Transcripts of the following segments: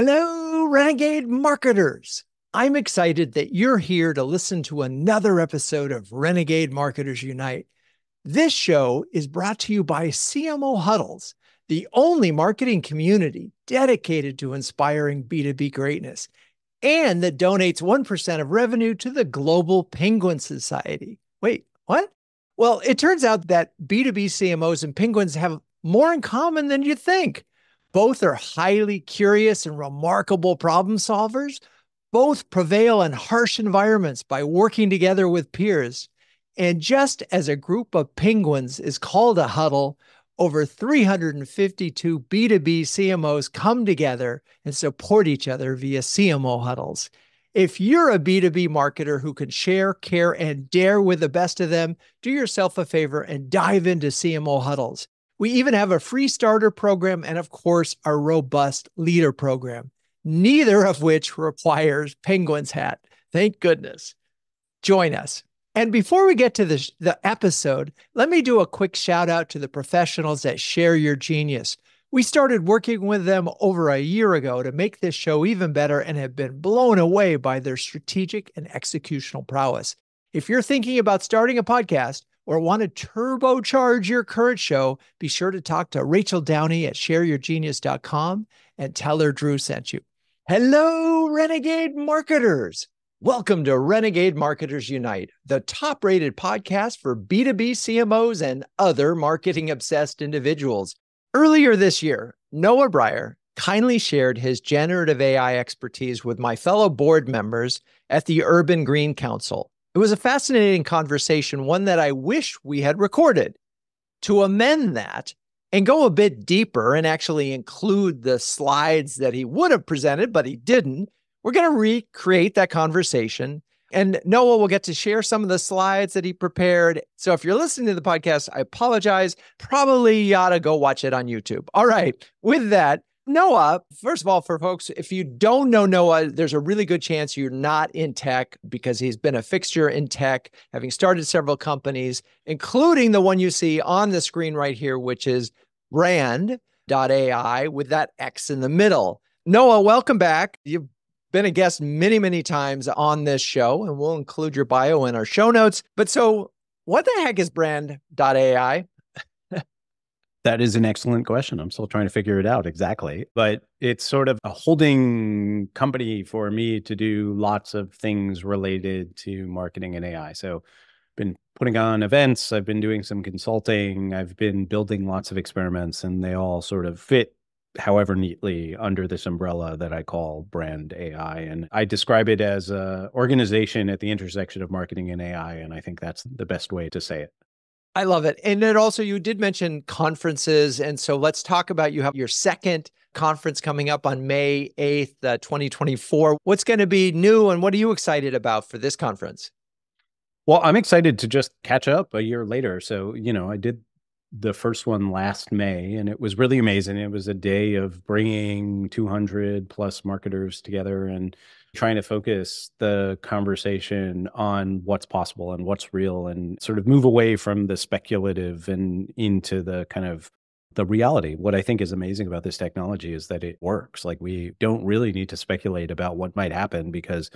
Hello, Renegade marketers. I'm excited that you're here to listen to another episode of Renegade Marketers Unite. This show is brought to you by CMO Huddles, the only marketing community dedicated to inspiring B2B greatness and that donates 1% of revenue to the Global Penguin Society. Wait, what? Well, it turns out that B2B CMOs and penguins have more in common than you think. Both are highly curious and remarkable problem solvers. Both prevail in harsh environments by working together with peers. And just as a group of penguins is called a huddle, over 352 B2B CMOs come together and support each other via CMO huddles. If you're a B2B marketer who can share, care, and dare with the best of them, do yourself a favor and dive into CMO huddles. We even have a free starter program and, of course, a robust leader program, neither of which requires Penguin's hat. Thank goodness. Join us. And before we get to the episode, let me do a quick shout out to the professionals that share your genius. We started working with them over a year ago to make this show even better and have been blown away by their strategic and executional prowess. If you're thinking about starting a podcast or want to turbocharge your current show, be sure to talk to Rachel Downey at shareyourgenius.com and tell her Drew sent you. Hello, Renegade marketers. Welcome to Renegade Marketers Unite, the top-rated podcast for B2B CMOs and other marketing-obsessed individuals. Earlier this year, Noah Brier kindly shared his generative AI expertise with my fellow board members at the Urban Green Council. It was a fascinating conversation, one that I wish we had recorded. To amend that and go a bit deeper and actually include the slides that he would have presented, but he didn't, we're going to recreate that conversation. And Noah will get to share some of the slides that he prepared. So if you're listening to the podcast, I apologize. Probably you ought to go watch it on YouTube. All right. With that, Noah, first of all, for folks, if you don't know Noah, there's a really good chance you're not in tech because he's been a fixture in tech, having started several companies, including the one you see on the screen right here, which is Brxnd.ai with that X in the middle. Noah, welcome back. You've been a guest many, many times on this show, and we'll include your bio in our show notes. But so what the heck is Brxnd.ai? That is an excellent question. I'm still trying to figure it out exactly, but it's sort of a holding company for me to do lots of things related to marketing and AI. So I've been putting on events, I've been doing some consulting, I've been building lots of experiments, and they all sort of fit however neatly under this umbrella that I call Brxnd.ai. And I describe it as an organization at the intersection of marketing and AI. And I think that's the best way to say it. I love it. And then also you did mention conferences. And so let's talk about, you have your second conference coming up on May 8th, 2024. What's going to be new and what are you excited about for this conference? Well, I'm excited to just catch up a year later. So, I did the first one last May, and it was really amazing. It was a day of bringing 200 plus marketers together and trying to focus the conversation on what's possible and what's real and sort of move away from the speculative and into the kind of the reality. What I think is amazing about this technology is that it works. Like, we don't really need to speculate about what might happen because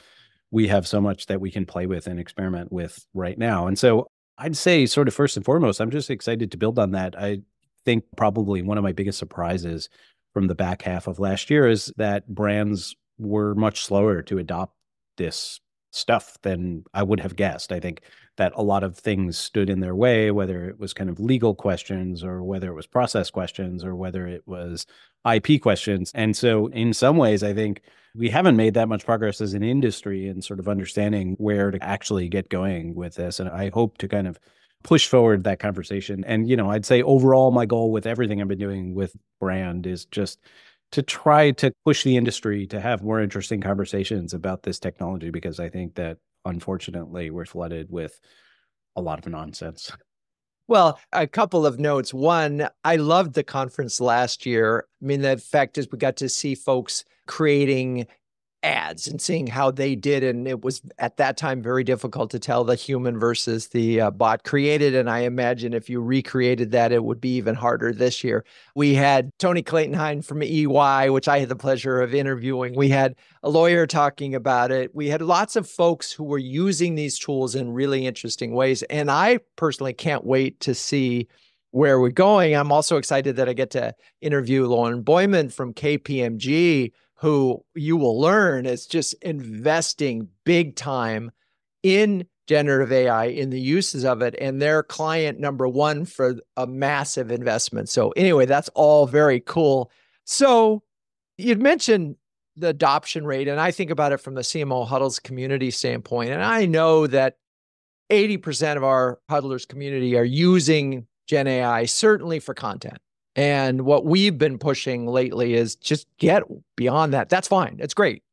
we have so much that we can play with and experiment with right now. And so I'd say sort of first and foremost, I'm just excited to build on that. I think probably one of my biggest surprises from the back half of last year is that brands were much slower to adopt this stuff than I would have guessed. I think that a lot of things stood in their way, whether it was kind of legal questions or whether it was process questions or whether it was IP questions. And so in some ways, I think we haven't made that much progress as an industry in sort of understanding where to actually get going with this. And I hope to kind of push forward that conversation. And, I'd say overall, my goal with everything I've been doing with Brand is just to try to push the industry to have more interesting conversations about this technology, because I think that unfortunately we're flooded with a lot of nonsense. Well, a couple of notes. One, I loved the conference last year. I mean, the fact is we got to see folks creating ads and seeing how they did. And it was at that time very difficult to tell the human versus the bot created. And I imagine if you recreated that, it would be even harder this year. We had Tony Clayton-Hine from EY, which I had the pleasure of interviewing. We had a lawyer talking about it. We had lots of folks who were using these tools in really interesting ways. And I personally can't wait to see where we're going. I'm also excited that I get to interview Lauren Boyman from KPMG, who you will learn is just investing big time in generative AI, in the uses of it, and their client number one for a massive investment. So anyway, that's all very cool. So you'd mentioned the adoption rate, and I think about it from the CMO Huddles community standpoint. And I know that 80% of our Huddlers community are using Gen AI, certainly for content. And what we've been pushing lately is just get beyond that. That's fine. It's great.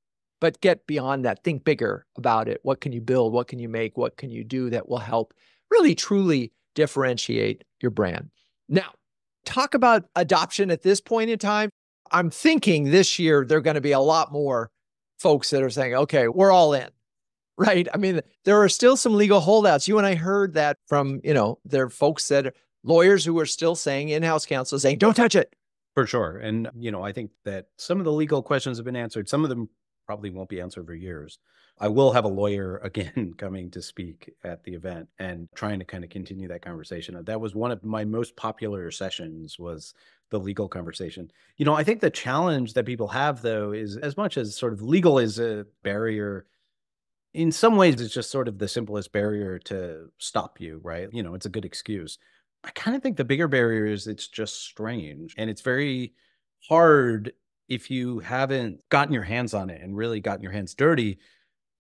But get beyond that. Think bigger about it. What can you build? What can you make? What can you do that will help really, truly differentiate your brand? Now, talk about adoption at this point in time. I'm thinking this year, there are going to be a lot more folks that are saying, okay, we're all in, right? I mean, there are still some legal holdouts. You and I heard that from, there are folks that lawyers who are still saying, in-house counsel saying, don't touch it. For sure. And, I think that some of the legal questions have been answered. Some of them probably won't be answered for years. I will have a lawyer again coming to speak at the event and trying to kind of continue that conversation. That was one of my most popular sessions, was the legal conversation. I think the challenge that people have, though, is as much as sort of legal is a barrier, in some ways it's just sort of the simplest barrier to stop you, right? It's a good excuse. I kind of think the bigger barrier is it's just strange, and it's very hard if you haven't gotten your hands on it and really gotten your hands dirty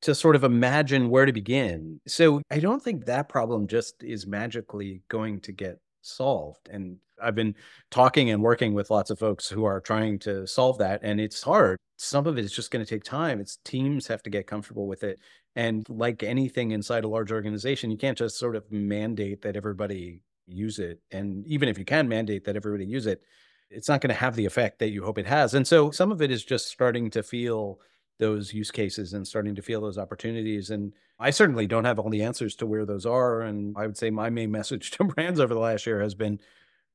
to sort of imagine where to begin. So I don't think that problem just is magically going to get solved. And I've been talking and working with lots of folks who are trying to solve that, and it's hard. Some of it is just going to take time. It's teams have to get comfortable with it. And like anything inside a large organization, you can't just sort of mandate that everybody use it. And even if you can mandate that everybody use it, it's not going to have the effect that you hope it has. And so some of it is just starting to feel those use cases and starting to feel those opportunities. And I certainly don't have all the answers to where those are. And I would say my main message to brands over the last year has been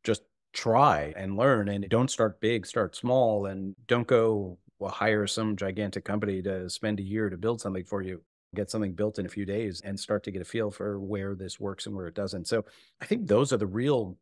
just try and learn, and don't start big, start small, and don't go hire some gigantic company to spend a year to build something for you. Get something built in a few days and start to get a feel for where this works and where it doesn't. So I think those are the real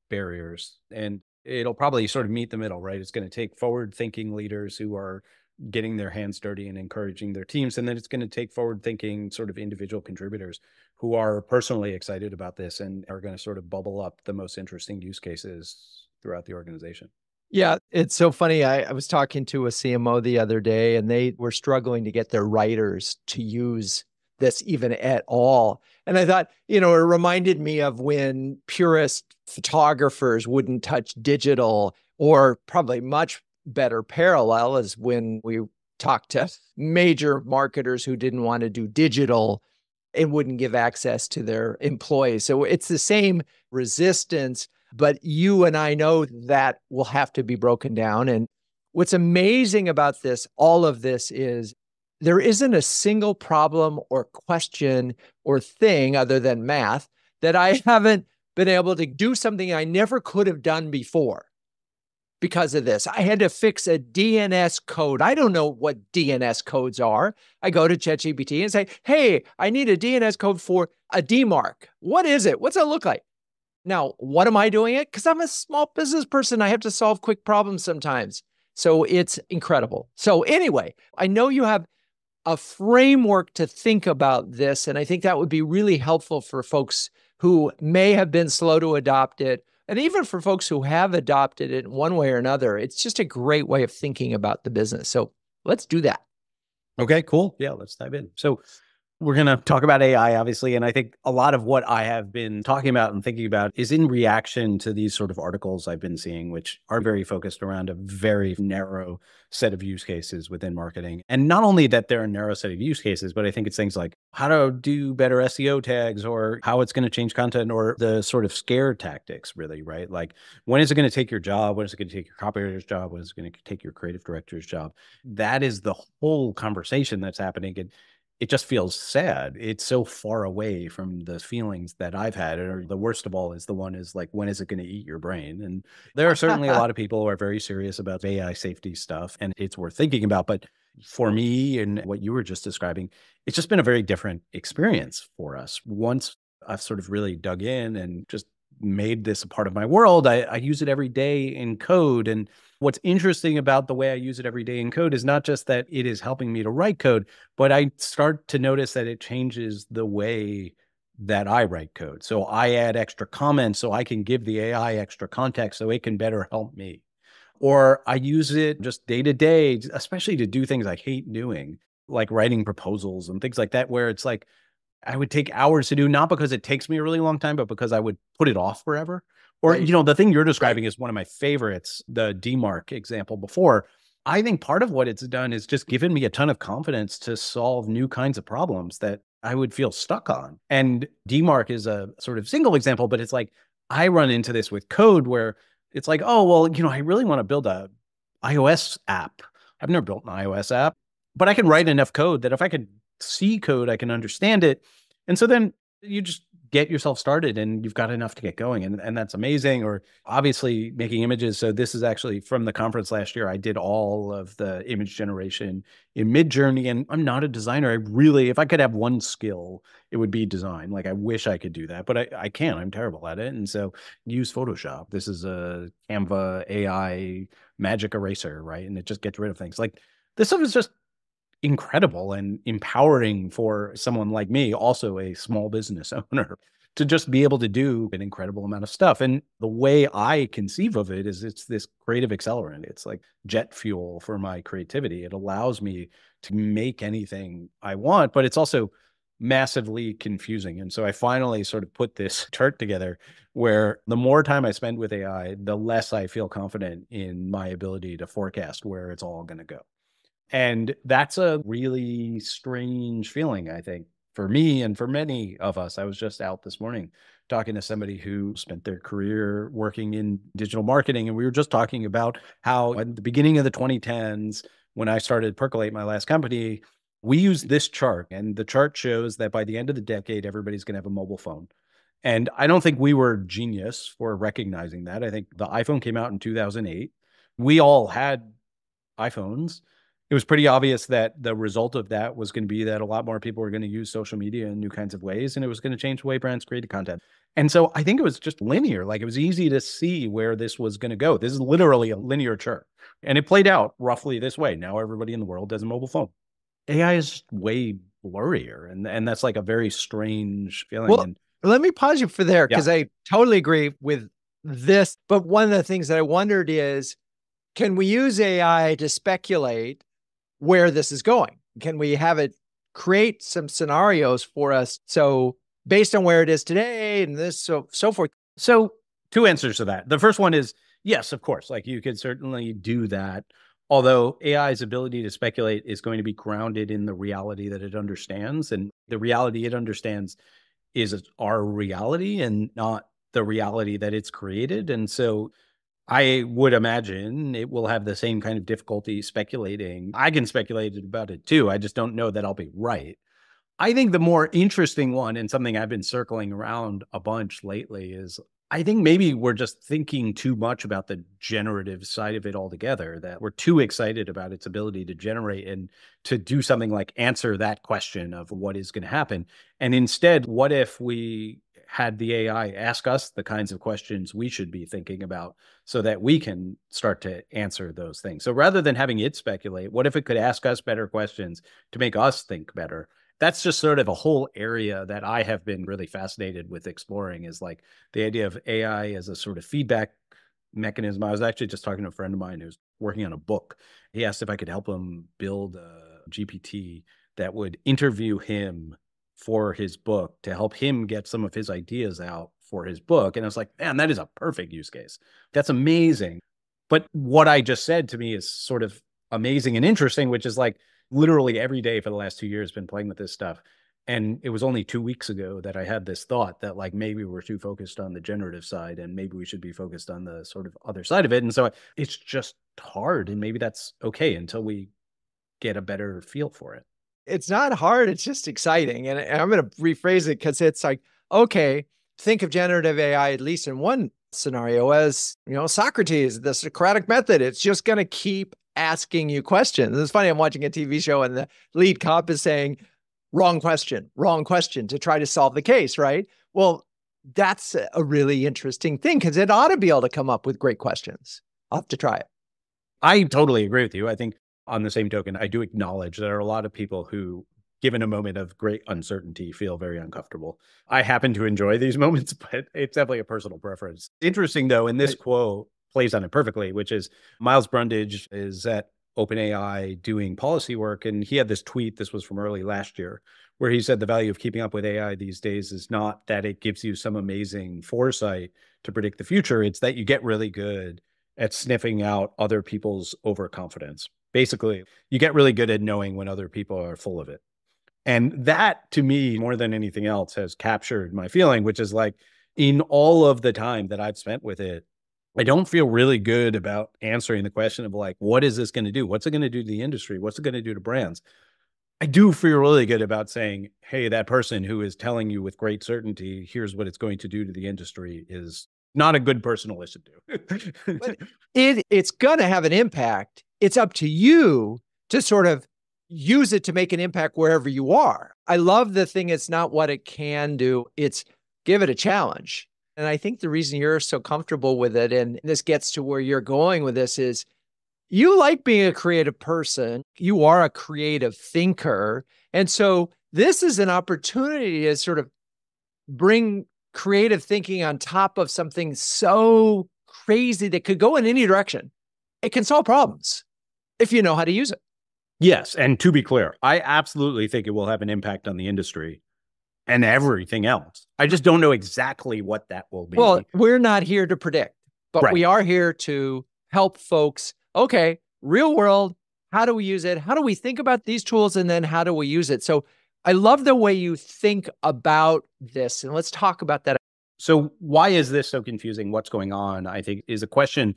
barriers, and it'll probably sort of meet the middle, right? It's going to take forward-thinking leaders who are getting their hands dirty and encouraging their teams. And then it's going to take forward-thinking sort of individual contributors who are personally excited about this and are going to sort of bubble up the most interesting use cases throughout the organization. Yeah, it's so funny. I was talking to a CMO the other day, and they were struggling to get their writers to use this even at all. And I thought, it reminded me of when purist photographers wouldn't touch digital, or probably much better parallel is when we talked to major marketers who didn't want to do digital and wouldn't give access to their employees. So it's the same resistance. But you and I know that will have to be broken down. And what's amazing about this, all of this, is there isn't a single problem or question or thing other than math that I haven't been able to do something I never could have done before because of this. I had to fix a DNS code. I don't know what DNS codes are. I go to ChatGPT and say, hey, I need a DNS code for a DMARC. What is it? What's it look like? Now, what am I doing it? Because I'm a small business person. I have to solve quick problems sometimes. So it's incredible. So anyway, I know you have a framework to think about this, and I think that would be really helpful for folks who may have been slow to adopt it, and even for folks who have adopted it one way or another. It's just a great way of thinking about the business. So let's do that. Okay, cool. Yeah, let's dive in. So We're going to talk about AI, obviously. And I think a lot of what I have been talking about and thinking about is in reaction to these sort of articles I've been seeing, which are very focused around a very narrow set of use cases within marketing. And not only that they're a narrow set of use cases, but I think it's things like how to do better SEO tags or how it's going to change content or the sort of scare tactics, really, right? Like, when is it going to take your job? When is it going to take your copywriter's job? When is it going to take your creative director's job? That is the whole conversation that's happening. And it just feels sad. It's so far away from the feelings that I've had. Or the worst of all is the one is like, when is it going to eat your brain? And there are certainly a lot of people who are very serious about AI safety stuff, and it's worth thinking about. But for me and what you were just describing, it's just been a very different experience for us. Once I've sort of really dug in and just made this a part of my world, I use it every day in code. And what's interesting about the way I use it every day in code is not just that it is helping me to write code, but I start to notice that it changes the way that I write code. So I add extra comments so I can give the AI extra context so it can better help me. Or I use it just day to day, especially to do things I hate doing, like writing proposals and things like that, where it's like I would take hours to do, not because it takes me a really long time, but because I would put it off forever. Or, Right. the thing you're describing is one of my favorites, the DMARC example before. I think part of what it's done is just given me a ton of confidence to solve new kinds of problems that I would feel stuck on. And DMARC is a sort of single example, but it's like I run into this with code where it's like, oh, well, I really want to build a iOS app. I've never built an iOS app, but I can write enough code that if I could see code, I can understand it. And so then you just get yourself started and you've got enough to get going. And that's amazing. Or obviously making images. So this is actually from the conference last year. I did all of the image generation in Midjourney, and I'm not a designer. If I could have one skill, it would be design. Like, I wish I could do that, but I can't. I'm terrible at it. And so use Photoshop. This is a Canva AI magic eraser, right? And it just gets rid of things. Like, this stuff is just incredible and empowering for someone like me, also a small business owner, to just be able to do an incredible amount of stuff. And the way I conceive of it is it's this creative accelerant. It's like jet fuel for my creativity. It allows me to make anything I want, but it's also massively confusing. And so I finally sort of put this chart together where the more time I spend with AI, the less I feel confident in my ability to forecast where it's all going to go. And that's a really strange feeling, I think, for me and for many of us. I was just out this morning talking to somebody who spent their career working in digital marketing. And we were just talking about how at the beginning of the 2010s, when I started Percolate, my last company, we used this chart. And the chart shows that by the end of the decade, everybody's going to have a mobile phone. And I don't think we were genius for recognizing that. I think the iPhone came out in 2008. We all had iPhones. It was pretty obvious that the result of that was going to be that a lot more people were going to use social media in new kinds of ways, and it was going to change the way brands created content. And so I think it was just linear. Like, it was easy to see where this was going to go. This is literally a linear chart. And it played out roughly this way. Now everybody in the world has a mobile phone. AI is just way blurrier. And that's like a very strange feeling. Well, let me pause you for there, because Yeah. I totally agree with this. But one of the things that I wondered is, can we use AI to speculate where this is going? Can we have it create some scenarios for us? So based on where it is today and this, so forth. So two answers to that. The first one is yes, of course. Like, you could certainly do that. Although AI's ability to speculate is going to be grounded in the reality that it understands. And the reality it understands is our reality and not the reality that it's created. And so I would imagine it will have the same kind of difficulty speculating. I can speculate about it too. I just don't know that I'll be right. I think the more interesting one, and something I've been circling around a bunch lately, is I think maybe we're just thinking too much about the generative side of it altogether, that we're too excited about its ability to generate and to do something like answer that question of what is going to happen. And instead, what if we had the AI ask us the kinds of questions we should be thinking about so that we can start to answer those things? So rather than having it speculate, what if it could ask us better questions to make us think better? That's just sort of a whole area that I have been really fascinated with exploring, is like the idea of AI as a sort of feedback mechanism. I was actually just talking to a friend of mine who's working on a book. He asked if I could help him build a GPT that would interview him for his book to help him get some of his ideas out for his book. And I was like, man, that is a perfect use case. That's amazing. But what I just said to me is sort of amazing and interesting, which is like literally every day for the last 2 years been playing with this stuff. And it was only 2 weeks ago that I had this thought that like maybe we're too focused on the generative side and maybe we should be focused on the sort of other side of it. And so it's just hard, and maybe that's okay until we get a better feel for it. It's not hard. It's just exciting. And I'm going to rephrase it because it's like, okay, think of generative AI, at least in one scenario, as, Socrates, the Socratic method. It's just going to keep asking you questions. It's funny. I'm watching a TV show and the lead cop is saying, wrong question to try to solve the case, right? Well, that's a really interesting thing because it ought to be able to come up with great questions. I'll have to try it. I totally agree with you. I think on the same token, I do acknowledge there are a lot of people who, given a moment of great uncertainty, feel very uncomfortable. I happen to enjoy these moments, but it's definitely a personal preference. Interesting, though, and this quote plays on it perfectly, which is Miles Brundage is at OpenAI doing policy work. And he had this tweet, this was from early last year, where he said the value of keeping up with AI these days is not that it gives you some amazing foresight to predict the future. It's that you get really good at sniffing out other people's overconfidence. Basically, you get really good at knowing when other people are full of it. And that, to me, more than anything else, has captured my feeling, which is like, in all of the time that I've spent with it, I don't feel really good about answering the question of like, what is this going to do? What's it going to do to the industry? What's it going to do to brands? I do feel really good about saying, hey, that person who is telling you with great certainty, here's what it's going to do to the industry, is not a good person to listen to. But it's going to have an impact. It's up to you to sort of use it to make an impact wherever you are. I love the thing. It's not what it can do. It's give it a challenge. And I think the reason you're so comfortable with it, and this gets to where you're going with this, is you like being a creative person. You are a creative thinker. And so this is an opportunity to sort of bring creative thinking on top of something so crazy that could go in any direction. It can solve problems if you know how to use it. Yes. And to be clear, I absolutely think it will have an impact on the industry and everything else. I just don't know exactly what that will be. Well, we're not here to predict, but we are here to help folks. Okay, real world, how do we use it? How do we think about these tools? And then how do we use it? So I love the way you think about this. And let's talk about that. So why is this so confusing? What's going on, I think, is a question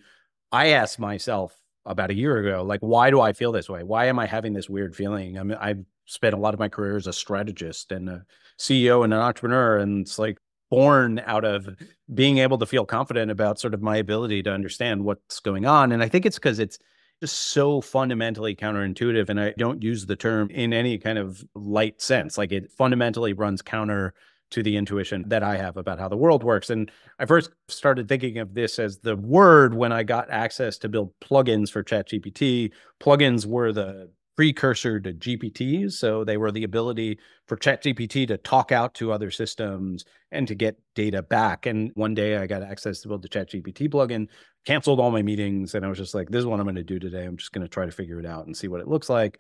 I asked myself about a year ago. Like, why do I feel this way? Why am I having this weird feeling? I mean, I've spent a lot of my career as a strategist and a CEO and an entrepreneur. And it's like born out of being able to feel confident about sort of my ability to understand what's going on. And I think it's because it's just so fundamentally counterintuitive. And I don't use the term in any kind of light sense. Like, it fundamentally runs counter to the intuition that I have about how the world works. And I first started thinking of this as the word when I got access to build plugins for ChatGPT. Plugins were the precursor to GPTs. So they were the ability for ChatGPT to talk out to other systems and to get data back. And one day I got access to build the ChatGPT plugin, canceled all my meetings. And I was just like, this is what I'm going to do today. I'm just going to try to figure it out and see what it looks like.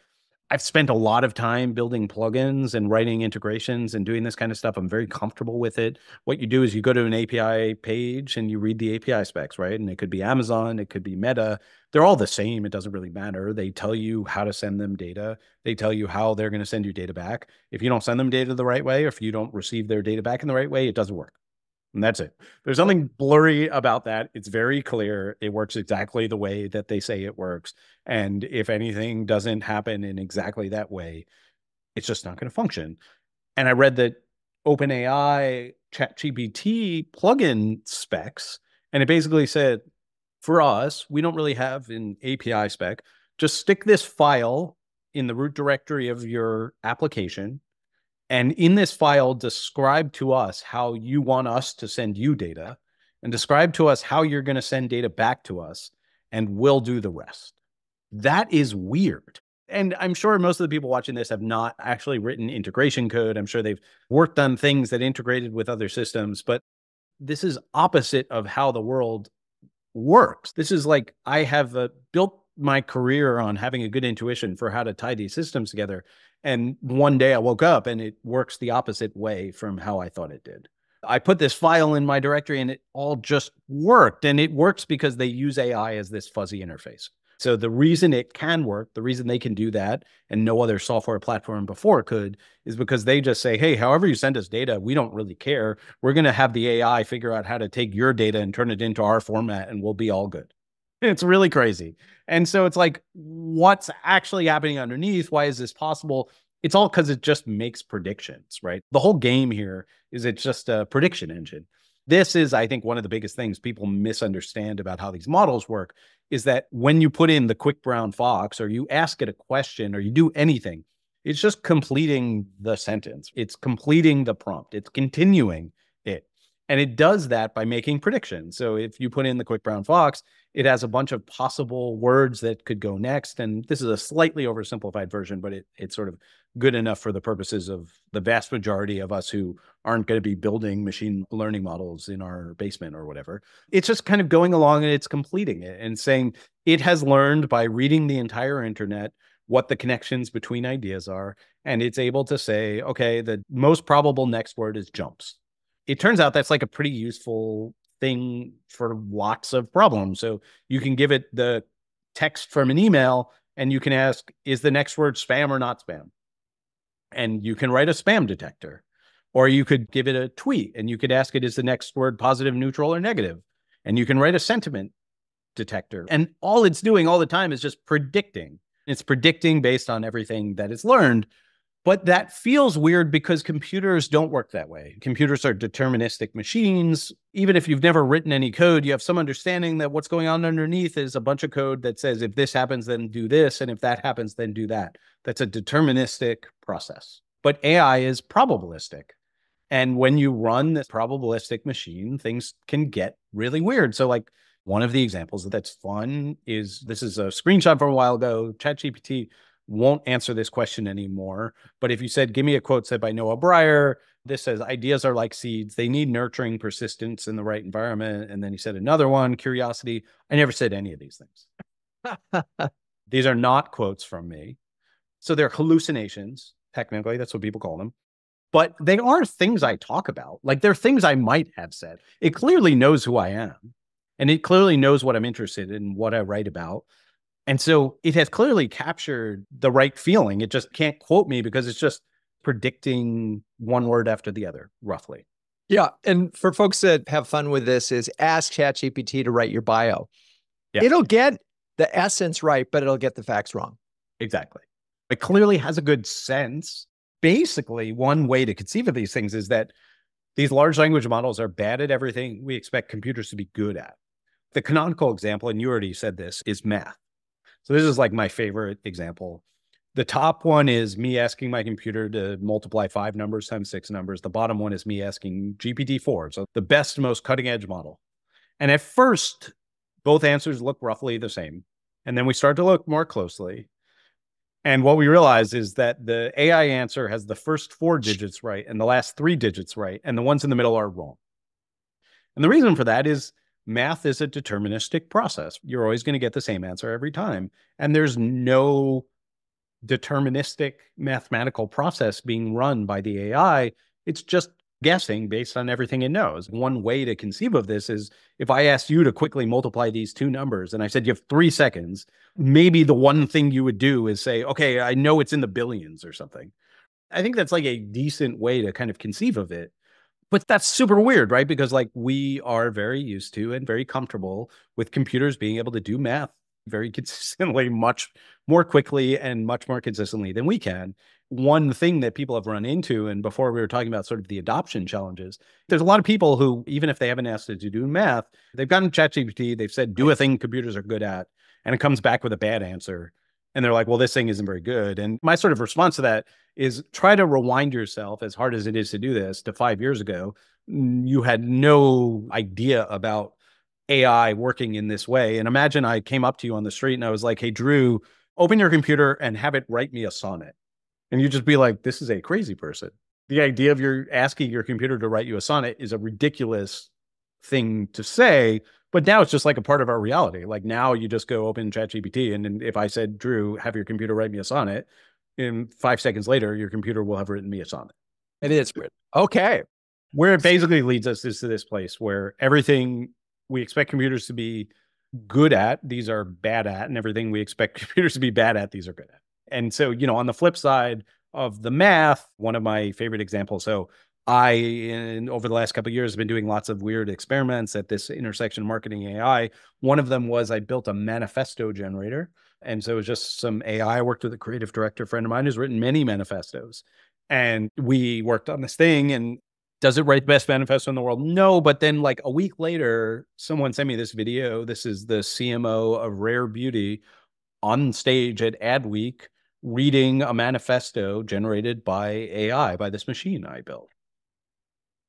I've spent a lot of time building plugins and writing integrations and doing this kind of stuff. I'm very comfortable with it. What you do is you go to an API page and you read the API specs, right? And it could be Amazon, it could be Meta. They're all the same. It doesn't really matter. They tell you how to send them data. They tell you how they're going to send you data back. If you don't send them data the right way, or if you don't receive their data back in the right way, it doesn't work. And that's it. There's nothing blurry about that. It's very clear. It works exactly the way that they say it works. And if anything doesn't happen in exactly that way, it's just not going to function. And I read that OpenAI ChatGPT plugin specs, and it basically said, for us, we don't really have an API spec. Just stick this file in the root directory of your application. And in this file, describe to us how you want us to send you data, and describe to us how you're going to send data back to us, and we'll do the rest. That is weird. And I'm sure most of the people watching this have not actually written integration code. I'm sure they've worked on things that integrated with other systems, but this is opposite of how the world works. This is like, I have built my career on having a good intuition for how to tie these systems together. And one day I woke up and it works the opposite way from how I thought it did. I put this file in my directory and it all just worked. And it works because they use AI as this fuzzy interface. So the reason it can work, the reason they can do that, and no other software platform before could, is because they just say, hey, however you send us data, we don't really care. We're going to have the AI figure out how to take your data and turn it into our format, and we'll be all good. It's really crazy. And so it's like, what's actually happening underneath? Why is this possible? It's all because it just makes predictions, right? The whole game here is it's just a prediction engine. This is, I think, one of the biggest things people misunderstand about how these models work is that when you put in the quick brown fox or you ask it a question or you do anything, it's just completing the sentence. It's completing the prompt. It's continuing it. And it does that by making predictions. So if you put in the quick brown fox, it has a bunch of possible words that could go next. And this is a slightly oversimplified version, but it's sort of good enough for the purposes of the vast majority of us who aren't going to be building machine learning models in our basement or whatever. It's just kind of going along and it's completing it and saying it has learned by reading the entire internet what the connections between ideas are. And it's able to say, okay, the most probable next word is jumps. It turns out that's like a pretty useful thing for lots of problems. So you can give it the text from an email and you can ask, is the next word spam or not spam? And you can write a spam detector. Or you could give it a tweet and you could ask it, is the next word positive, neutral, or negative? And you can write a sentiment detector. And all it's doing all the time is just predicting. It's predicting based on everything that it's learned. But that feels weird because computers don't work that way. Computers are deterministic machines. Even if you've never written any code, you have some understanding that what's going on underneath is a bunch of code that says, if this happens, then do this. And if that happens, then do that. That's a deterministic process. But AI is probabilistic. And when you run this probabilistic machine, things can get really weird. So like one of the examples that's fun is, this is a screenshot from a while ago. ChatGPT won't answer this question anymore. But if you said, give me a quote said by Noah Brier, this says, ideas are like seeds. They need nurturing, persistence in the right environment. And then he said another one, curiosity. I never said any of these things. These are not quotes from me. So they're hallucinations. Technically, that's what people call them. But they are things I talk about. Like they're things I might have said. It clearly knows who I am. And it clearly knows what I'm interested in, what I write about. And so it has clearly captured the right feeling. It just can't quote me because it's just predicting one word after the other, roughly. Yeah. And for folks that have fun with this, is ask ChatGPT to write your bio. Yeah. It'll get the essence right, but it'll get the facts wrong. Exactly. It clearly has a good sense. Basically, one way to conceive of these things is that these large language models are bad at everything we expect computers to be good at. The canonical example, and you already said this, is math. So this is like my favorite example. The top one is me asking my computer to multiply 5 numbers times 6 numbers. The bottom one is me asking GPT-4, so the best, most cutting edge model. And at first, both answers look roughly the same. And then we start to look more closely. And what we realize is that the AI answer has the first 4 digits right and the last 3 digits right, and the ones in the middle are wrong. And the reason for that is math is a deterministic process. You're always going to get the same answer every time. And there's no deterministic mathematical process being run by the AI. It's just guessing based on everything it knows. One way to conceive of this is if I asked you to quickly multiply these 2 numbers and I said you have 3 seconds, maybe the one thing you would do is say, okay, I know it's in the billions or something. I think that's like a decent way to kind of conceive of it. But that's super weird, right? Because like we are very used to and very comfortable with computers being able to do math very consistently, much more quickly and much more consistently than we can. One thing that people have run into, and before we were talking about sort of the adoption challenges, there's a lot of people who, even if they haven't asked it to do math, they've gotten ChatGPT, they've said, do a thing computers are good at, and it comes back with a bad answer. And they're like, well, this thing isn't very good. And my sort of response to that is try to rewind yourself, as hard as it is to do this, to 5 years ago. You had no idea about AI working in this way. And imagine I came up to you on the street and I was like, hey, Drew, open your computer and have it write me a sonnet. And you'd just be like, this is a crazy person. The idea of asking your computer to write you a sonnet is a ridiculous thing to say, But now it's just like a part of our reality. Like now you just go open ChatGPT, and then if I said, Drew, have your computer write me a sonnet, in 5 seconds later, your computer will have written me a sonnet. It is written. Okay. Where it basically leads us is to this place where everything we expect computers to be good at, these are bad at, and everything we expect computers to be bad at, these are good at. And so, on the flip side of the math, one of my favorite examples. So over the last couple of years, have been doing lots of weird experiments at this intersection of marketing AI. One of them was I built a manifesto generator. And so it was just some AI. I worked with a creative director friend of mine who's written many manifestos. And we worked on this thing. And does it write the best manifesto in the world? No. But then like a week later, someone sent me this video. This is the CMO of Rare Beauty on stage at Adweek reading a manifesto generated by AI, by this machine I built.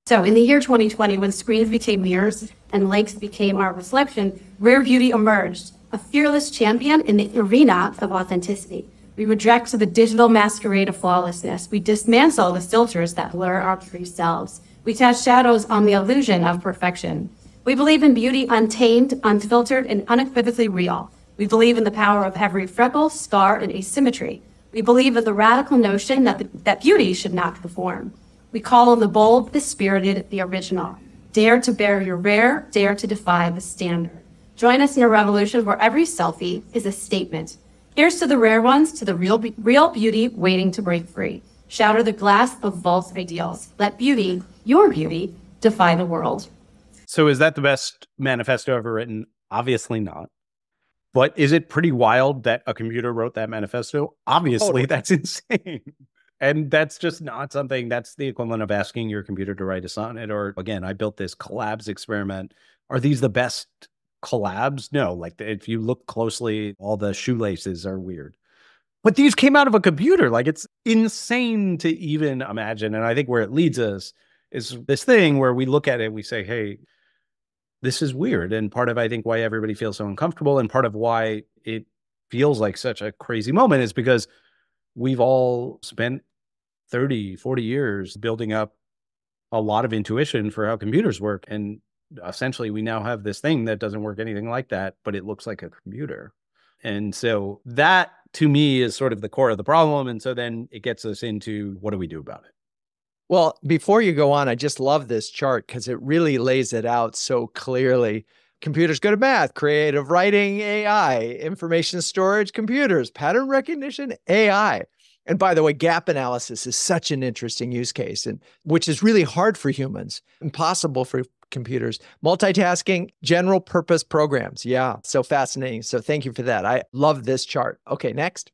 So in the year 2020, when screens became mirrors and likes became our reflection, Rare Beauty emerged, a fearless champion in the arena of authenticity. We reject the digital masquerade of flawlessness. We dismantle the filters that blur our true selves. We cast shadows on the illusion of perfection. We believe in beauty untamed, unfiltered, and unequivocally real. We believe in the power of every freckle, scar, and asymmetry. We believe in the radical notion that beauty should not conform. We call on the bold, the spirited, the original. Dare to bear your rare, dare to defy the standard. Join us in a revolution where every selfie is a statement. Here's to the rare ones, to the real beauty waiting to break free. Shatter the glass of false ideals. Let beauty, your beauty, defy the world. So is that the best manifesto ever written? Obviously not. But is it pretty wild that a computer wrote that manifesto? Obviously, That's insane. And that's just not something, that's the equivalent of asking your computer to write a sonnet. Or again, I built this collabs experiment. Are these the best collabs? No, like if you look closely, all the shoelaces are weird. But these came out of a computer. Like it's insane to even imagine. And I think where it leads us is this thing where we look at it, we say, hey, this is weird. And part of, I think, why everybody feels so uncomfortable and part of why it feels like such a crazy moment is because we've all spent 30, 40 years building up a lot of intuition for how computers work. And essentially we now have this thing that doesn't work anything like that, but it looks like a computer. And so that to me is sort of the core of the problem. And so then it gets us into what do we do about it? Well, before you go on, I just love this chart because it really lays it out so clearly. Computers go to math, creative writing, AI, information storage, computers, pattern recognition, AI. And by the way, gap analysis is such an interesting use case, and which is really hard for humans, impossible for computers. Multitasking, general purpose programs. Yeah, so fascinating. So thank you for that. I love this chart. Okay, next.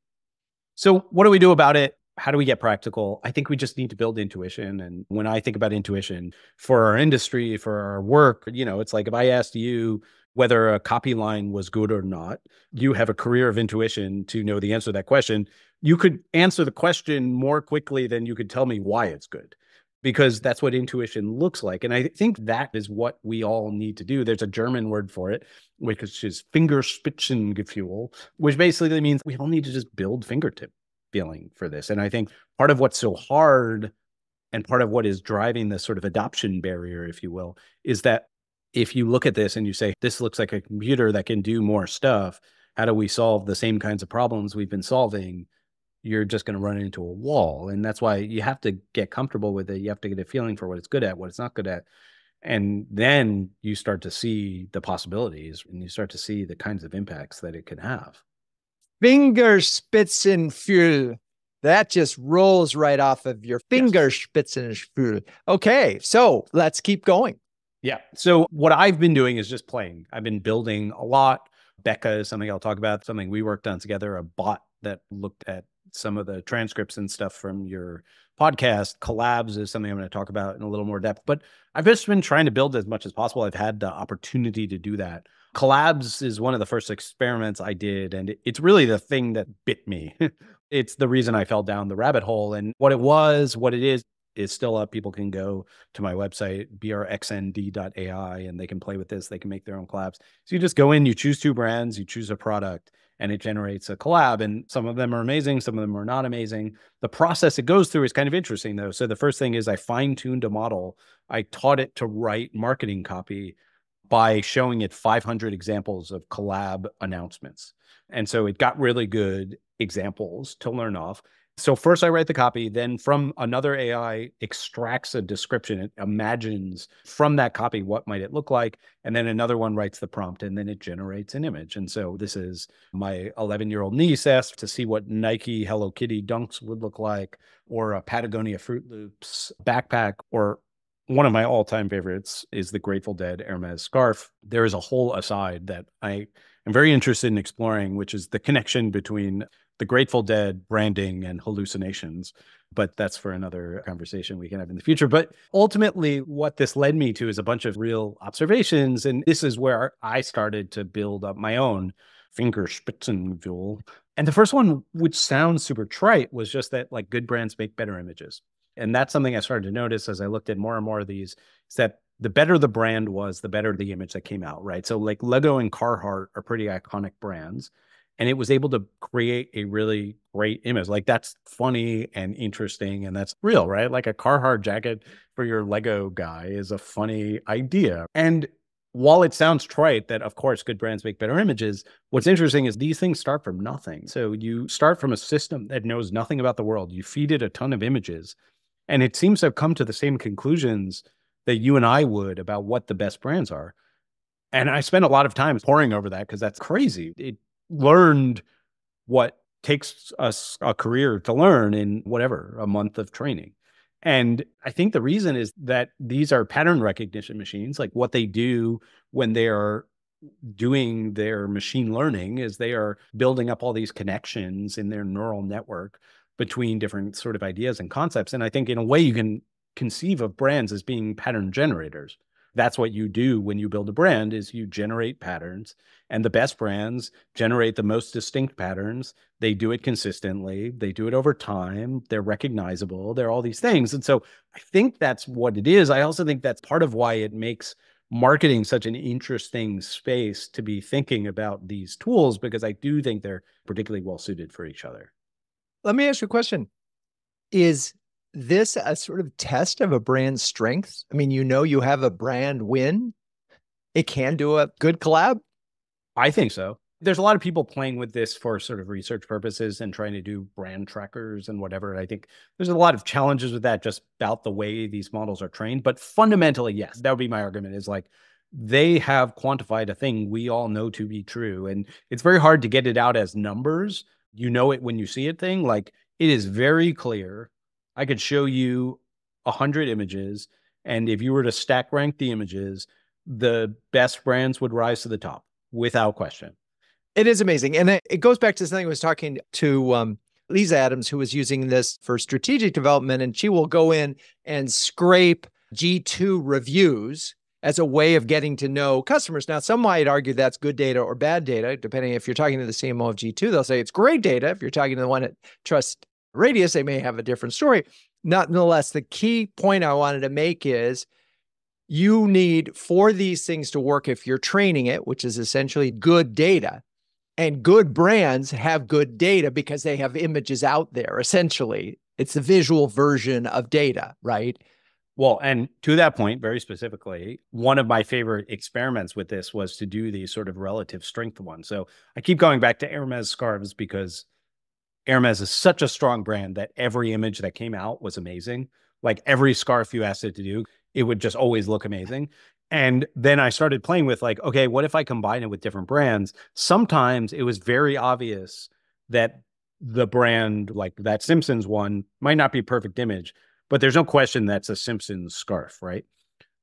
So what do we do about it? How do we get practical? I think we just need to build intuition. And when I think about intuition for our industry, for our work, it's like if I asked you whether a copy line was good or not, you have a career of intuition to know the answer to that question. You could answer the question more quickly than you could tell me why it's good, because that's what intuition looks like. And I think that is what we all need to do. There's a German word for it, which is Fingerspitzengefühl, which basically means we all need to just build fingertip feeling for this. And I think part of what's so hard and part of what is driving the sort of adoption barrier, if you will, is that if you look at this and you say, this looks like a computer that can do more stuff, how do we solve the same kinds of problems we've been solving? You're just going to run into a wall. And that's why you have to get comfortable with it. You have to get a feeling for what it's good at, what it's not good at. And then you start to see the possibilities and you start to see the kinds of impacts that it can have. Fingerspitzengefühl. That just rolls right off of your Fingerspitzengefühl. Okay, so let's keep going. Yeah. So what I've been doing is just playing. I've been building a lot. Becca is something I'll talk about, something we worked on together, a bot that looked at some of the transcripts and stuff from your podcast. Collabs is something I'm going to talk about in a little more depth, but I've just been trying to build as much as possible. I've had the opportunity to do that. Collabs is one of the first experiments I did, and it's really the thing that bit me. It's the reason I fell down the rabbit hole. And what it was, what it is still up. People can go to my website, brxnd.ai, and they can play with this. They can make their own collabs. So you just go in, you choose 2 brands, you choose a product, and it generates a collab. And some of them are amazing. Some of them are not amazing. The process it goes through is kind of interesting, though. So the first thing is I fine-tuned a model. I taught it to write marketing copy by showing it 500 examples of collab announcements. And so it got really good examples to learn off. So first I write the copy, then from another AI extracts a description. It imagines from that copy, what might it look like? And then another one writes the prompt, and then it generates an image. And so this is my 11-year-old niece asked to see what Nike Hello Kitty dunks would look like, or a Patagonia Fruit Loops backpack, or one of my all-time favorites is the Grateful Dead Hermes scarf. There is a whole aside that I am very interested in exploring, which is the connection between the Grateful Dead branding and hallucinations. But that's for another conversation we can have in the future. But ultimately, what this led me to is a bunch of real observations. And this is where I started to build up my own Fingerspitzengefühl. And the first one, which sounds super trite, was just that like good brands make better images. And that's something I started to notice as I looked at more and more of these, is that the better the brand was, the better the image that came out, right? So like Lego and Carhartt are pretty iconic brands. And it was able to create a really great image. Like that's funny and interesting and that's real, right? Like a Carhartt jacket for your Lego guy is a funny idea. And while it sounds trite that of course good brands make better images, what's interesting is these things start from nothing. So you start from a system that knows nothing about the world. You feed it a ton of images and it seems to have come to the same conclusions that you and I would about what the best brands are. And I spent a lot of time poring over that because that's crazy. It learned what takes us a career to learn in whatever, a month of training. And I think the reason is that these are pattern recognition machines. Like what they do when they are doing their machine learning is they are building up all these connections in their neural network between different sort of ideas and concepts. And I think in a way you can conceive of brands as being pattern generators. That's what you do when you build a brand is you generate patterns, and the best brands generate the most distinct patterns. They do it consistently. They do it over time. They're recognizable. They're all these things. And so I think that's what it is. I also think that's part of why it makes marketing such an interesting space to be thinking about these tools, because I do think they're particularly well suited for each other. Let me ask you a question. Is this a sort of test of a brand's strengths? I mean, you have a brand win. It can do a good collab. I think so. There's a lot of people playing with this for sort of research purposes and trying to do brand trackers and whatever. And I think there's a lot of challenges with that just about the way these models are trained. But fundamentally, yes, that would be my argument is like they have quantified a thing we all know to be true. And it's very hard to get it out as numbers. You know it when you see it thing. Like it is very clear. I could show you 100 images, and if you were to stack rank the images, the best brands would rise to the top without question. It is amazing. And it goes back to something I was talking to Lisa Adams, who was using this for strategic development, and she will go in and scrape G2 reviews as a way of getting to know customers. Now, some might argue that's good data or bad data, depending if you're talking to the CMO of G2, they'll say it's great data. If you're talking to the one at Trust Radius, they may have a different story. Nonetheless, the key point I wanted to make is you need, for these things to work, if you're training it, which is essentially good data, and good brands have good data because they have images out there. Essentially, it's the visual version of data, right? Well, and to that point, very specifically, one of my favorite experiments with this was to do these sort of relative strength ones. So I keep going back to Hermes scarves because Hermes is such a strong brand that every image that came out was amazing. Like every scarf you asked it to do, it would just always look amazing. And then I started playing with like, okay, what if I combine it with different brands? Sometimes it was very obvious that the brand, like that Simpsons one, might not be a perfect image, but there's no question that's a Simpsons scarf, right?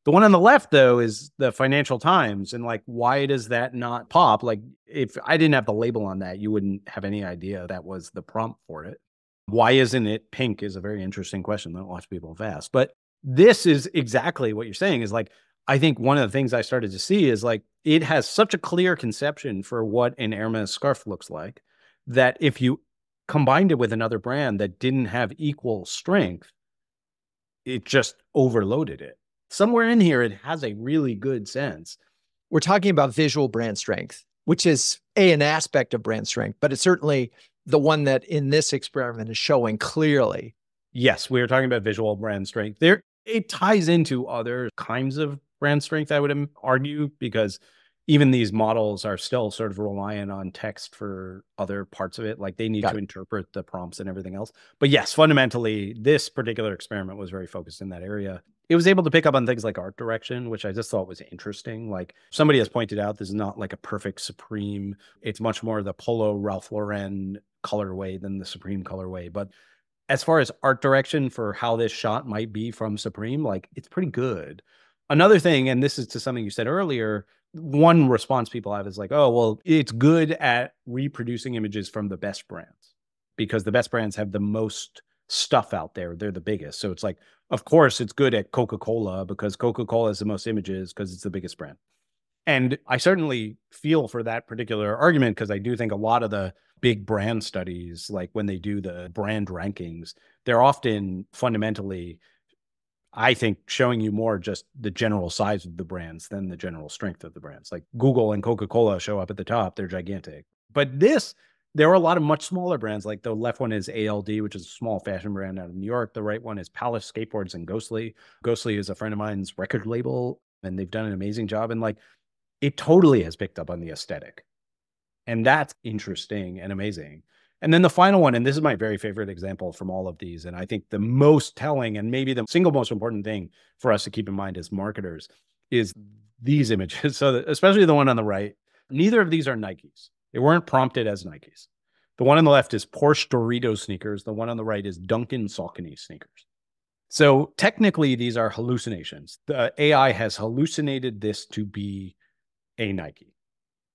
The one on the left, though, is the Financial Times. And like, why does that not pop? Like, if I didn't have the label on that, you wouldn't have any idea that was the prompt for it. Why isn't it pink is a very interesting question that lots of people have asked. But this is exactly what you're saying is like, I think one of the things I started to see is like, it has such a clear conception for what an Hermes scarf looks like that if you combined it with another brand that didn't have equal strength, it just overloaded it. Somewhere in here, it has a really good sense. We're talking about visual brand strength, which is an aspect of brand strength, but it's certainly the one that in this experiment is showing clearly. Yes, we were talking about visual brand strength. It ties into other kinds of brand strength, I would argue, because even these models are still sort of reliant on text for other parts of it. Like they need to interpret the prompts and everything else. But yes, fundamentally, this particular experiment was very focused in that area. It was able to pick up on things like art direction, which I just thought was interesting. Like somebody has pointed out, this is not like a perfect Supreme. It's much more the Polo Ralph Lauren colorway than the Supreme colorway. But as far as art direction for how this shot might be from Supreme, like it's pretty good. Another thing, and this is to something you said earlier, one response people have is like, oh, well, it's good at reproducing images from the best brands because the best brands have the most stuff out there. They're the biggest. So it's like, of course, it's good at Coca-Cola because Coca-Cola has the most images because it's the biggest brand. And I certainly feel for that particular argument because I do think a lot of the big brand studies, like when they do the brand rankings, they're often fundamentally, I think, showing you more just the general size of the brands than the general strength of the brands. Like Google and Coca-Cola show up at the top. They're gigantic. But there are a lot of much smaller brands. Like the left one is ALD, which is a small fashion brand out of New York. The right one is Palace Skateboards and Ghostly. Ghostly is a friend of mine's record label, and they've done an amazing job. And like, it totally has picked up on the aesthetic. And that's interesting and amazing. And then the final one, and this is my very favorite example from all of these, and I think the most telling and maybe the single most important thing for us to keep in mind as marketers is these images. So especially the one on the right, neither of these are Nikes. They weren't prompted as Nikes. The one on the left is Porsche Doritos sneakers. The one on the right is Duncan Saucony sneakers. So technically, these are hallucinations. The AI has hallucinated this to be a Nike.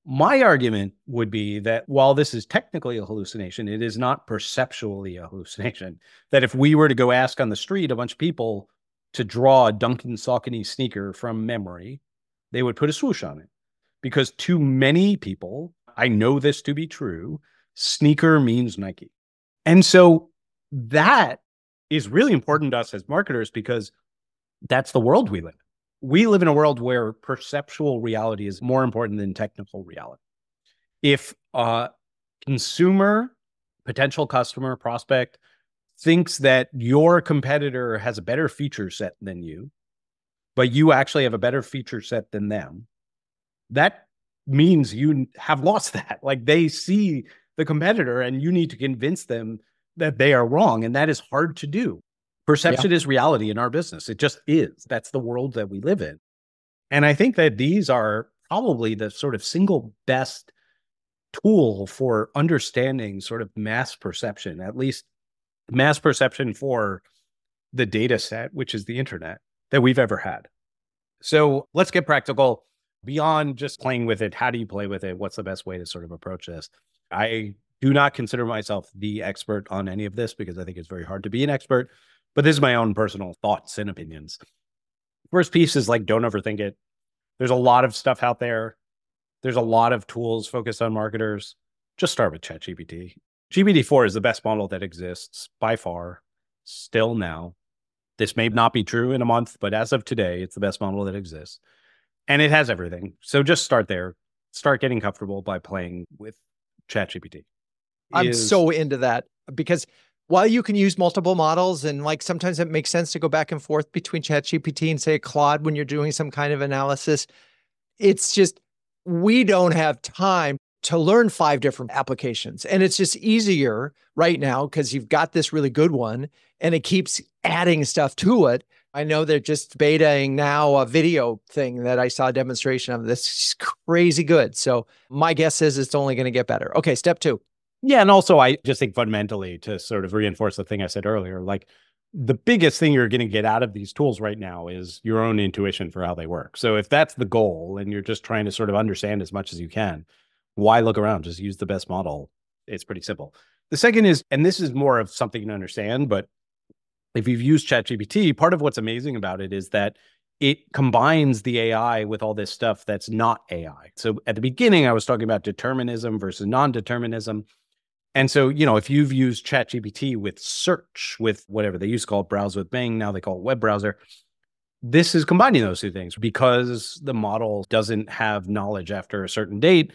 My argument would be that while this is technically a hallucination, it is not perceptually a hallucination. That if we were to go ask on the street a bunch of people to draw a Duncan Saucony sneaker from memory, they would put a swoosh on it. Because to many people, I know this to be true, sneaker means Nike. And so that is really important to us as marketers because that's the world we live in. We live in a world where perceptual reality is more important than technical reality. If a consumer, potential customer, prospect thinks that your competitor has a better feature set than you, but you actually have a better feature set than them, that means you have lost that. Like they see the competitor and you need to convince them that they are wrong. And that is hard to do. Perception is reality in our business. It just is. That's the world that we live in. And I think that these are probably the sort of single best tool for understanding sort of mass perception, at least mass perception for the data set, which is the internet, that we've ever had. So let's get practical. Beyond just playing with it, how do you play with it? What's the best way to sort of approach this? I do not consider myself the expert on any of this because I think it's very hard to be an expert. But this is my own personal thoughts and opinions. First piece is like, don't overthink it. There's a lot of stuff out there. There's a lot of tools focused on marketers. Just start with ChatGPT. GPT-4 is the best model that exists by far, still now. This may not be true in a month, but as of today, it's the best model that exists. And it has everything. So just start there. Start getting comfortable by playing with ChatGPT. I'm so into that because while you can use multiple models and like sometimes it makes sense to go back and forth between ChatGPT and say Claude when you're doing some kind of analysis, it's just, we don't have time to learn 5 different applications. And it's just easier right now because you've got this really good one and it keeps adding stuff to it. I know they're just betaing now a video thing that I saw a demonstration of. This is crazy good. So my guess is it's only going to get better. Okay, step 2. Yeah. And also, I just think fundamentally to sort of reinforce the thing I said earlier, like the biggest thing you're going to get out of these tools right now is your own intuition for how they work. So if that's the goal and you're just trying to sort of understand as much as you can, why look around? Just use the best model. It's pretty simple. The second is, and this is more of something to understand, but if you've used ChatGPT, part of what's amazing about it is that it combines the AI with all this stuff that's not AI. So at the beginning, I was talking about determinism versus non-determinism. And so, you know, if you've used ChatGPT with search, with whatever they used to call it, browse with Bing, now they call it web browser. This is combining those two things because the model doesn't have knowledge after a certain date.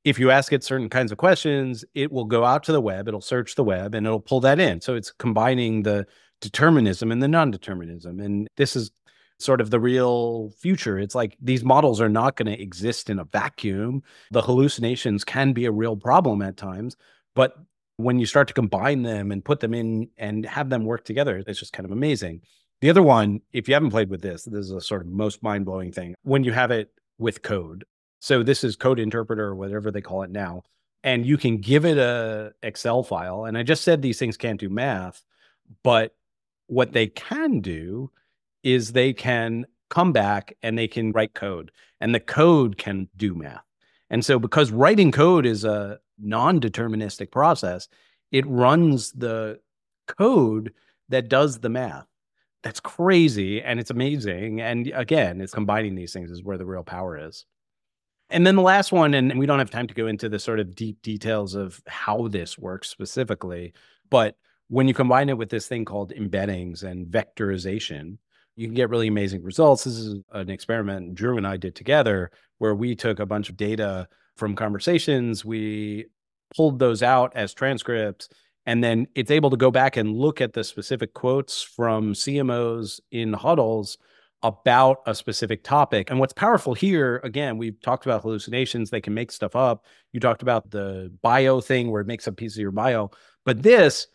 If you ask it certain kinds of questions, it will go out to the web, it'll search the web, and it'll pull that in. So it's combining the determinism and the non-determinism. And this is sort of the real future. It's like these models are not going to exist in a vacuum. The hallucinations can be a real problem at times, but when you start to combine them and put them in and have them work together, it's just kind of amazing. The other one, if you haven't played with this is a sort of most mind-blowing thing when you have it with code. So this is code interpreter or whatever they call it now. And you can give it a Excel file. And I just said these things can't do math, but what they can do is they can come back and they can write code, and the code can do math. And so because writing code is a non-deterministic process, it runs the code that does the math. That's crazy, and it's amazing. And again, it's combining these things is where the real power is. And then the last one, and we don't have time to go into the sort of deep details of how this works specifically, but when you combine it with this thing called embeddings and vectorization, you can get really amazing results. This is an experiment Drew and I did together where we took a bunch of data from conversations, we pulled those out as transcripts, and then it's able to go back and look at the specific quotes from CMOs in huddles about a specific topic. And what's powerful here, again, we've talked about hallucinations. They can make stuff up. You talked about the bio thing where it makes up pieces of your bio. But this,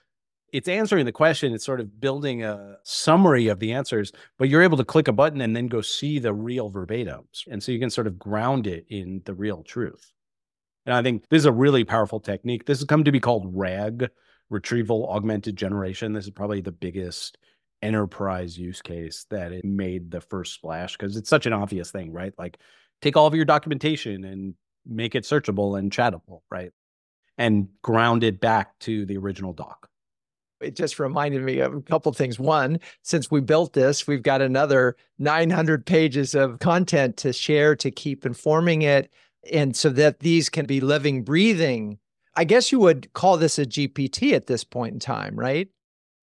it's answering the question. It's sort of building a summary of the answers, but you're able to click a button and then go see the real verbatims. And so you can sort of ground it in the real truth. And I think this is a really powerful technique. This has come to be called RAG, Retrieval Augmented Generation. This is probably the biggest enterprise use case that it made the first splash because it's such an obvious thing, right? Like take all of your documentation and make it searchable and chattable, right? And ground it back to the original doc. It just reminded me of a couple of things. One, since we built this, we've got another 900 pages of content to share to keep informing it. And so that these can be living, breathing. I guess you would call this a GPT at this point in time, right?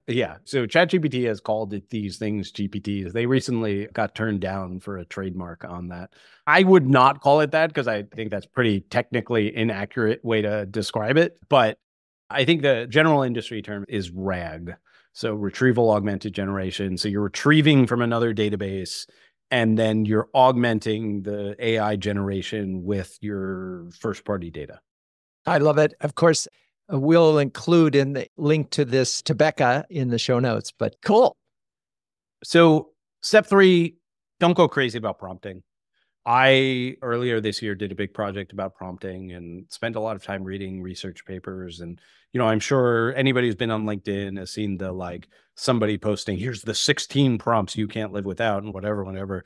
Yeah. So ChatGPT has called it these things GPTs. They recently got turned down for a trademark on that. I would not call it that because I think that's pretty technically inaccurate way to describe it. But I think the general industry term is RAG. So retrieval augmented generation. So you're retrieving from another database and then you're augmenting the AI generation with your first party data. I love it. Of course, we'll include in the link to this to Becca in the show notes, but cool. So step 3, don't go crazy about prompting. I earlier this year did a big project about prompting and spent a lot of time reading research papers. And, you know, I'm sure anybody who's been on LinkedIn has seen the like somebody posting, here's the 16 prompts you can't live without and whatever.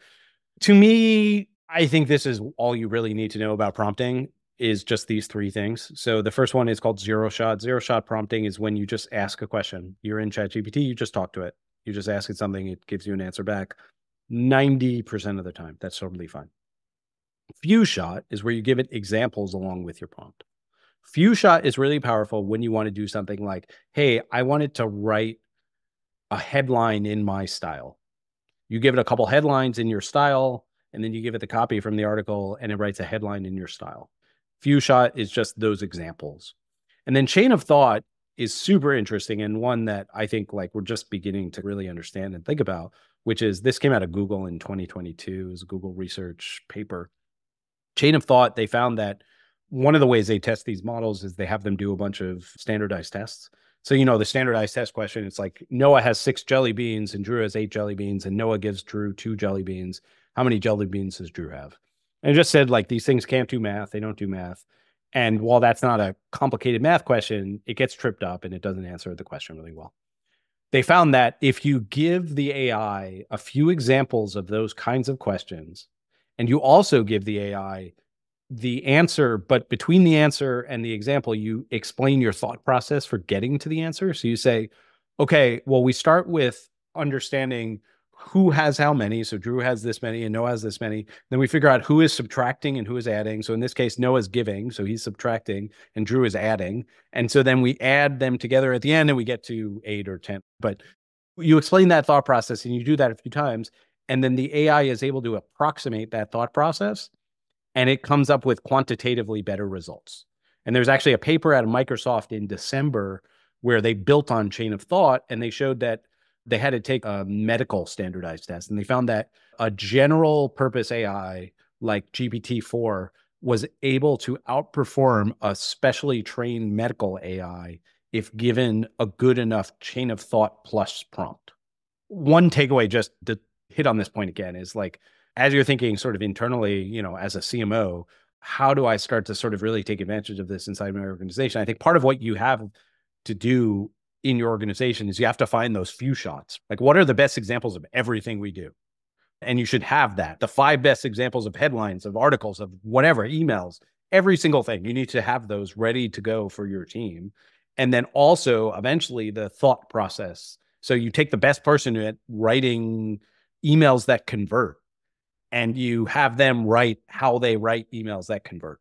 To me, I think this is all you really need to know about prompting is just these 3 things. So the first one is called zero shot. Zero shot prompting is when you just ask a question. You're in ChatGPT, you just talk to it. You just ask it something, it gives you an answer back. 90% of the time, that's totally fine. Few shot is where you give it examples along with your prompt. Few shot is really powerful when you want to do something like, hey, I wanted to write a headline in my style. You give it a couple headlines in your style, and then you give it the copy from the article, and it writes a headline in your style. Few shot is just those examples. And then chain of thought is super interesting and one that I think like we're just beginning to really understand and think about, which is this came out of Google in 2022. It was a Google research paper. Chain of thought, they found that one of the ways they test these models is they have them do a bunch of standardized tests. So, you know, the standardized test question, it's like Noah has 6 jelly beans and Drew has 8 jelly beans and Noah gives Drew 2 jelly beans. How many jelly beans does Drew have? And it just said like these things can't do math. They don't do math. And while that's not a complicated math question, it gets tripped up and it doesn't answer the question really well. They found that if you give the AI a few examples of those kinds of questions, and you also give the AI the answer, but between the answer and the example, you explain your thought process for getting to the answer. So you say, okay, well, we start with understanding who has how many. So Drew has this many and Noah has this many. Then we figure out who is subtracting and who is adding. So in this case, Noah's giving, so he's subtracting and Drew is adding. And so then we add them together at the end and we get to 8 or 10. But you explain that thought process and you do that a few times. And then the AI is able to approximate that thought process and it comes up with quantitatively better results. And there's actually a paper out of Microsoft in December where they built on chain of thought and they showed that They had to take a medical standardized test, and they found that a general purpose AI like GPT-4 was able to outperform a specially trained medical AI if given a good enough chain of thought plus prompt. One takeaway, just to hit on this point again, is like, as you're thinking sort of internally, as a CMO, how do I start to sort of really take advantage of this inside my organization? I think part of what you have to do in your organization is you have to find those few shots. Like, what are the best examples of everything we do? And you should have that. The 5 best examples of headlines, of articles, of whatever, emails, every single thing. You need to have those ready to go for your team. And then also eventually the thought process. So you take the best person at writing emails that convert, and you have them write how they write emails that convert.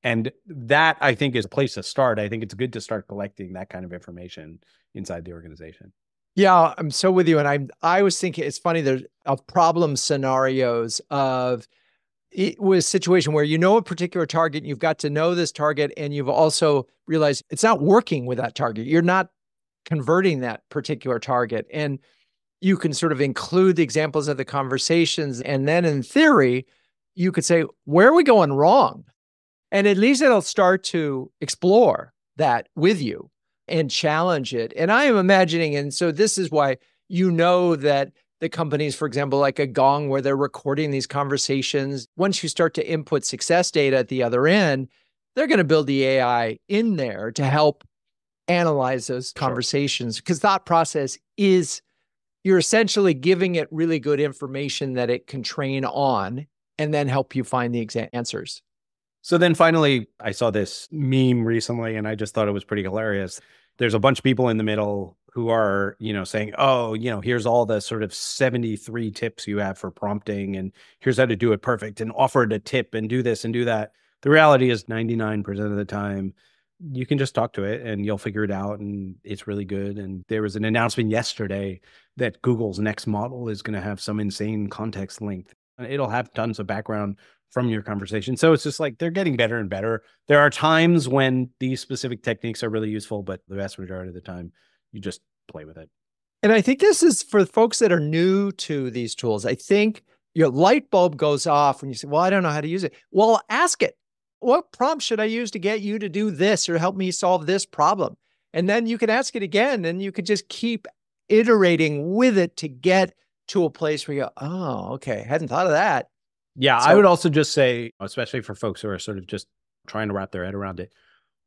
And that, I think, is a place to start. I think it's good to start collecting that kind of information inside the organization. Yeah, I'm so with you. And I was thinking, it's funny, there's of problem scenarios of it was a situation where a particular target, you've got to know this target, and you've also realized it's not working with that target. You're not converting that particular target. And you can sort of include the examples of the conversations. And then in theory, you could say, where are we going wrong? And at least it'll start to explore that with you and challenge it. And I am imagining, and so this is why that the companies, for example, like a Gong, where they're recording these conversations, once you start to input success data at the other end, they're going to build the AI in there to help analyze those conversations. Because thought process is, you're essentially giving it really good information that it can train on and then help you find the answers. So then finally, I saw this meme recently, and I just thought it was pretty hilarious. There's a bunch of people in the middle who are, saying, oh, here's all the sort of 73 tips you have for prompting, and here's how to do it perfect, and offered a tip and do this and do that. The reality is 99% of the time, you can just talk to it and you'll figure it out, and it's really good. And there was an announcement yesterday that Google's next model is going to have some insane context length. It'll have tons of background from your conversation. So it's just like they're getting better and better. There are times when these specific techniques are really useful, but the vast majority of the time, you just play with it. And I think this is for folks that are new to these tools. I think your light bulb goes off when you say, well, I don't know how to use it. Well, ask it. What prompt should I use to get you to do this or help me solve this problem? And then you can ask it again, and you could just keep iterating with it to get to a place where you go, oh, okay, hadn't thought of that. Yeah, I would also just say, especially for folks who are sort of just trying to wrap their head around it,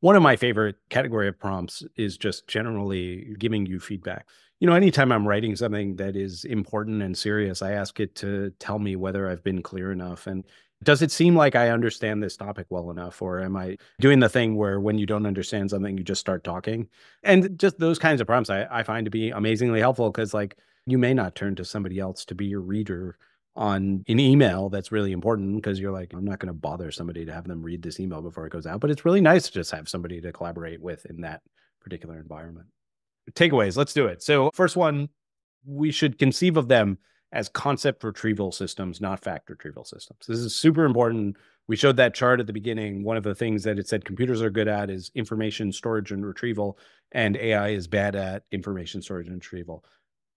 one of my favorite category of prompts is just generally giving you feedback. Anytime I'm writing something that is important and serious, I ask it to tell me whether I've been clear enough. And does it seem like I understand this topic well enough? Or am I doing the thing where when you don't understand something, you just start talking? And just those kinds of prompts I find to be amazingly helpful, because you may not turn to somebody else to be your reader on an email that's really important, because you're like, I'm not going to bother somebody to have them read this email before it goes out. But it's really nice to just have somebody to collaborate with in that particular environment. Takeaways, let's do it. So first one, we should conceive of them as concept retrieval systems, not fact retrieval systems. This is super important. We showed that chart at the beginning. One of the things that it said computers are good at is information storage and retrieval, and AI is bad at information storage and retrieval.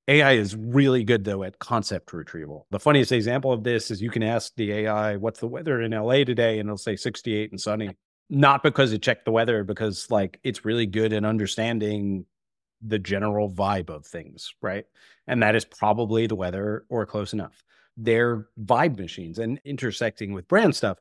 AI is really good, though, at concept retrieval. The funniest example of this is you can ask the AI, what's the weather in LA today? And it'll say 68 and sunny. Not because it checked the weather, because it's really good at understanding the general vibe of things, right? And that is probably the weather or close enough. They're vibe machines, and intersecting with brand stuff.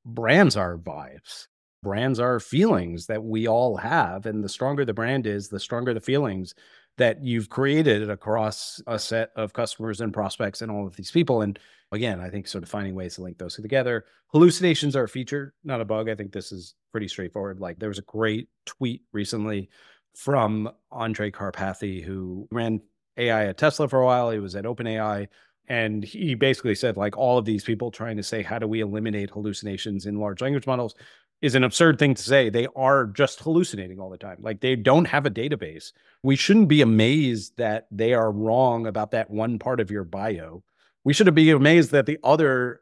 Brands are vibes. Brands are feelings that we all have. And the stronger the brand is, the stronger the feelings that you've created across a set of customers and prospects and all of these people. And again, I think sort of finding ways to link those together. Hallucinations are a feature, not a bug. I think this is pretty straightforward. There was a great tweet recently from Andre Karpathy, who ran AI at Tesla for a while. He was at OpenAI. And he basically said, all of these people trying to say, how do we eliminate hallucinations in large language models is an absurd thing to say. They are just hallucinating all the time. They don't have a database. We shouldn't be amazed that they are wrong about that one part of your bio. We should be amazed that the other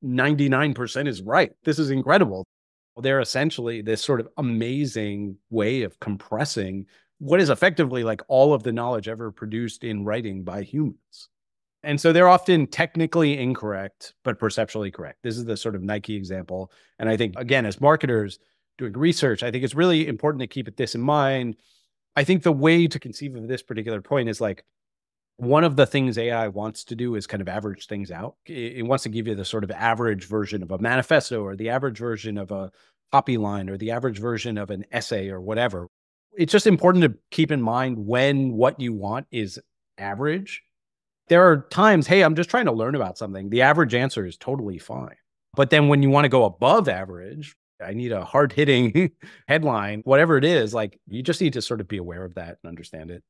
99% is right. This is incredible. They're essentially this sort of amazing way of compressing what is effectively like all of the knowledge ever produced in writing by humans. And so they're often technically incorrect, but perceptually correct. This is the sort of Nike example. And I think, again, as marketers doing research, I think it's really important to keep this in mind. I think the way to conceive of this particular point is like, one of the things AI wants to do is kind of average things out. It wants to give you the sort of average version of a manifesto or the average version of a copy line or the average version of an essay or whatever. It's just important to keep in mind when what you want is average. There are times, hey, I'm just trying to learn about something. The average answer is totally fine. But then when you want to go above average, I need a hard-hitting headline, whatever it is, like you just need to sort of be aware of that and understand it.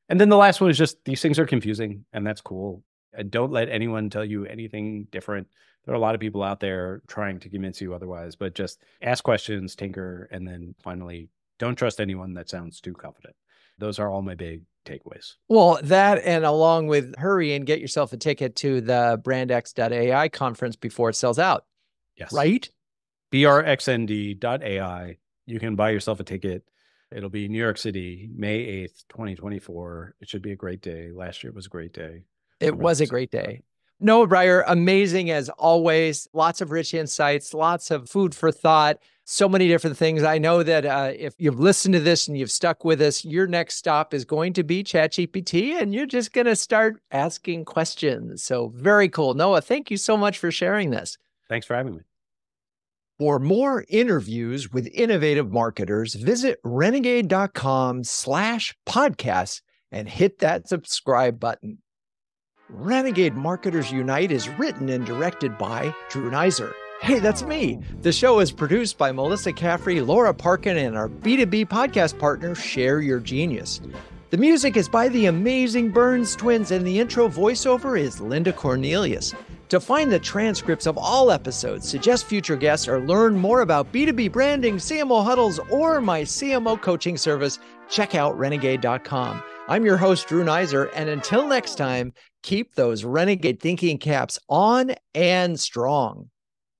And then the last one is just these things are confusing, and that's cool. And don't let anyone tell you anything different. There are a lot of people out there trying to convince you otherwise, but just ask questions, tinker, and then finally, don't trust anyone that sounds too confident. Those are all my big takeaways. Well, that and along with hurry and get yourself a ticket to the brandx.ai conference before it sells out. Yes. Right? brxnd.ai. You can buy yourself a ticket. It'll be New York City, May 8th, 2024. It should be a great day. Last year was a great day. It was a great day. Noah Brier, amazing as always. Lots of rich insights, lots of food for thought, so many different things. I know that if you've listened to this and you've stuck with us, your next stop is going to be ChatGPT, and you're just going to start asking questions. So very cool. Noah, thank you so much for sharing this. Thanks for having me. For more interviews with innovative marketers, visit renegade.com/podcasts and hit that subscribe button. Renegade Marketers Unite is written and directed by Drew Neiser. Hey, that's me. The show is produced by Melissa Caffrey, Laura Parkin, and our B2B podcast partner, Share Your Genius. The music is by the amazing Burns Twins, and the intro voiceover is Linda Cornelius. To find the transcripts of all episodes, suggest future guests, or learn more about B2B branding, CMO huddles, or my CMO coaching service, check out renegade.com. I'm your host, Drew Neiser, and until next time, keep those Renegade thinking caps on and strong.